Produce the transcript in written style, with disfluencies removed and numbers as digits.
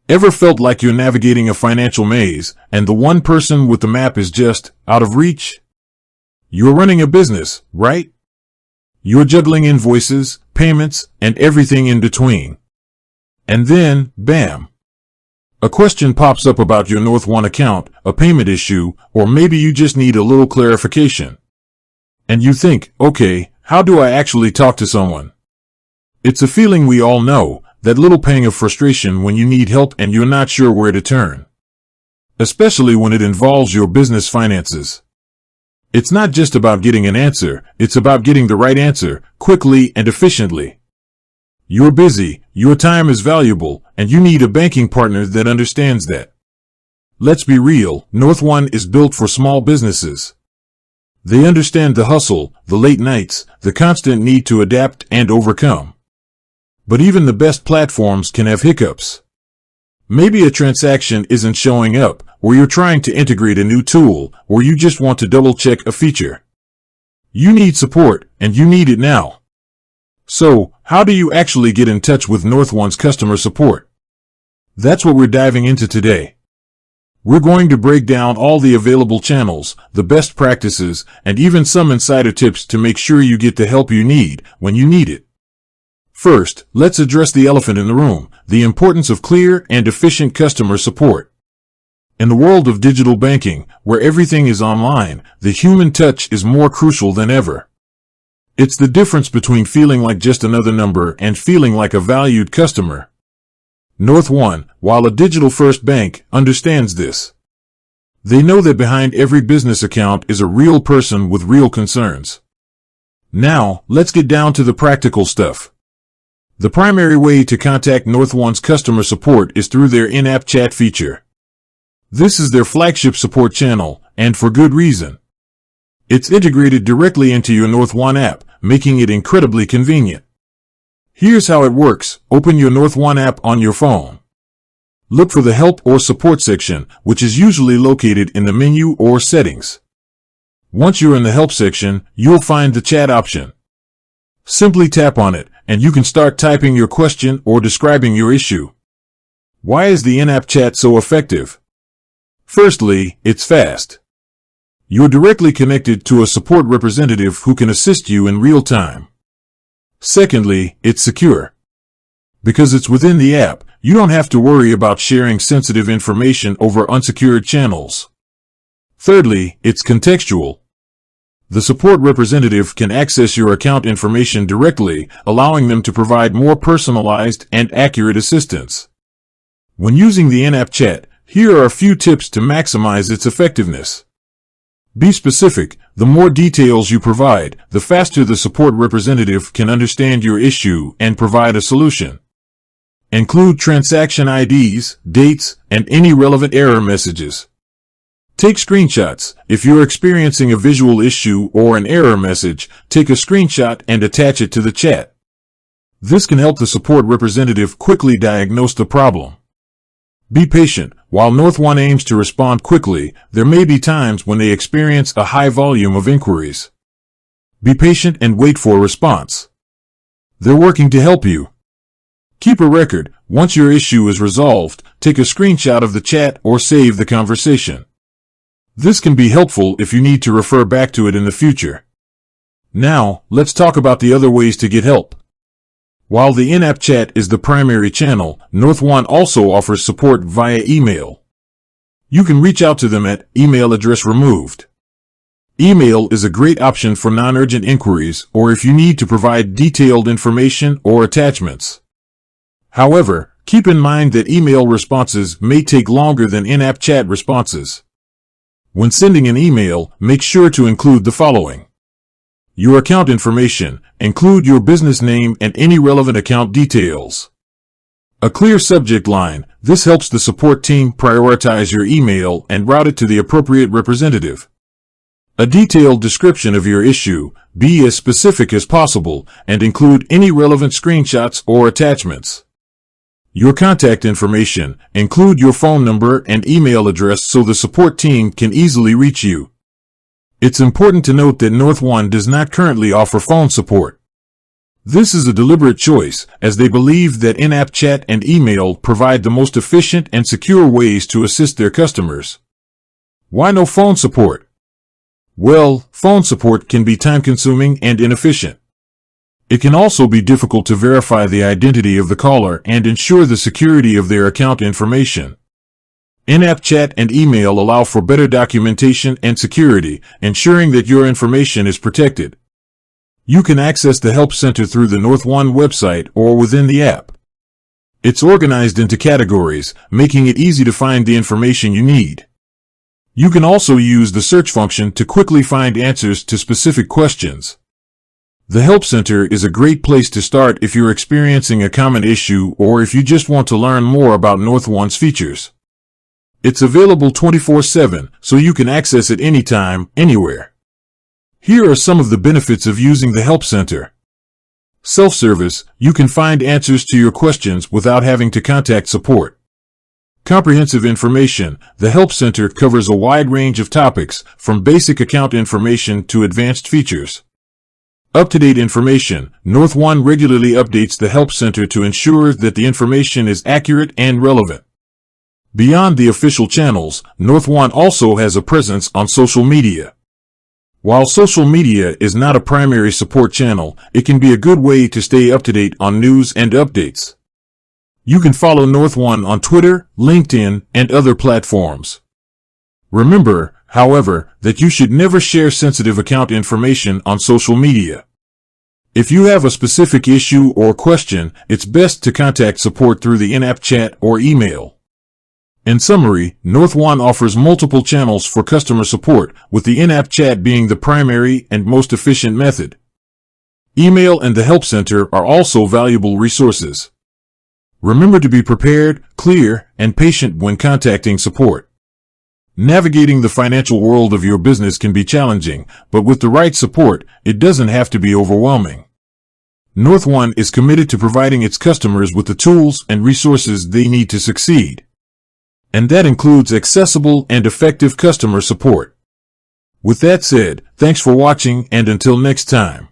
Ever felt like you're navigating a financial maze, and the one person with the map is just out of reach? You're running a business, right? You're juggling invoices, payments, and everything in between. And then, bam! A question pops up about your NorthOne account, a payment issue, or maybe you just need a little clarification. And you think, okay, how do I actually talk to someone? It's a feeling we all know, that little pang of frustration when you need help and you're not sure where to turn. Especially when it involves your business finances. It's not just about getting an answer, it's about getting the right answer, quickly and efficiently. You're busy, your time is valuable, and you need a banking partner that understands that. Let's be real, NorthOne is built for small businesses. They understand the hustle, the late nights, the constant need to adapt and overcome. But even the best platforms can have hiccups. Maybe a transaction isn't showing up, or you're trying to integrate a new tool, or you just want to double-check a feature. You need support, and you need it now. So, how do you actually get in touch with NorthOne's customer support? That's what we're diving into today. We're going to break down all the available channels, the best practices, and even some insider tips to make sure you get the help you need when you need it. First, let's address the elephant in the room, the importance of clear and efficient customer support. In the world of digital banking, where everything is online, the human touch is more crucial than ever. It's the difference between feeling like just another number and feeling like a valued customer. NorthOne, while a digital-first bank, understands this. They know that behind every business account is a real person with real concerns. Now, let's get down to the practical stuff. The primary way to contact NorthOne's customer support is through their in-app chat feature. This is their flagship support channel, and for good reason. It's integrated directly into your NorthOne app, making it incredibly convenient. Here's how it works. Open your NorthOne app on your phone. Look for the Help or Support section, which is usually located in the menu or settings. Once you're in the Help section, you'll find the chat option. Simply tap on it, and you can start typing your question or describing your issue. Why is the in-app chat so effective? Firstly, it's fast. You're directly connected to a support representative who can assist you in real time. Secondly, it's secure. Because it's within the app, you don't have to worry about sharing sensitive information over unsecured channels. Thirdly, it's contextual. The support representative can access your account information directly, allowing them to provide more personalized and accurate assistance. When using the in-app chat, here are a few tips to maximize its effectiveness. Be specific. The more details you provide, the faster the support representative can understand your issue and provide a solution. Include transaction IDs, dates, and any relevant error messages. Take screenshots. If you're experiencing a visual issue or an error message, take a screenshot and attach it to the chat. This can help the support representative quickly diagnose the problem. Be patient. While NorthOne aims to respond quickly, there may be times when they experience a high volume of inquiries. Be patient and wait for a response. They're working to help you. Keep a record. Once your issue is resolved, take a screenshot of the chat or save the conversation. This can be helpful if you need to refer back to it in the future. Now, let's talk about the other ways to get help. While the in-app chat is the primary channel, NorthOne also offers support via email. You can reach out to them at email address removed. Email is a great option for non-urgent inquiries or if you need to provide detailed information or attachments. However, keep in mind that email responses may take longer than in-app chat responses. When sending an email, make sure to include the following. Your account information. Include your business name and any relevant account details. A clear subject line. This helps the support team prioritize your email and route it to the appropriate representative. A detailed description of your issue. Be as specific as possible and include any relevant screenshots or attachments. Your contact information. Include your phone number and email address so the support team can easily reach you. It's important to note that NorthOne does not currently offer phone support. This is a deliberate choice, as they believe that in-app chat and email provide the most efficient and secure ways to assist their customers. Why no phone support? Well, phone support can be time-consuming and inefficient. It can also be difficult to verify the identity of the caller and ensure the security of their account information. In-app chat and email allow for better documentation and security, ensuring that your information is protected. You can access the Help Center through the NorthOne website or within the app. It's organized into categories, making it easy to find the information you need. You can also use the search function to quickly find answers to specific questions. The Help Center is a great place to start if you're experiencing a common issue or if you just want to learn more about NorthOne's features. It's available 24/7, so you can access it anytime, anywhere. Here are some of the benefits of using the Help Center. Self-service, you can find answers to your questions without having to contact support. Comprehensive information, the Help Center covers a wide range of topics, from basic account information to advanced features. Up-to-date information, NorthOne regularly updates the Help Center to ensure that the information is accurate and relevant. Beyond the official channels, NorthOne also has a presence on social media. While social media is not a primary support channel, it can be a good way to stay up to date on news and updates. You can follow NorthOne on Twitter, LinkedIn, and other platforms. Remember, however, that you should never share sensitive account information on social media. If you have a specific issue or question, it's best to contact support through the in-app chat or email. In summary, NorthOne offers multiple channels for customer support, with the in-app chat being the primary and most efficient method. Email and the Help Center are also valuable resources. Remember to be prepared, clear, and patient when contacting support. Navigating the financial world of your business can be challenging, but with the right support, it doesn't have to be overwhelming. NorthOne is committed to providing its customers with the tools and resources they need to succeed. And that includes accessible and effective customer support. With that said, thanks for watching, and until next time.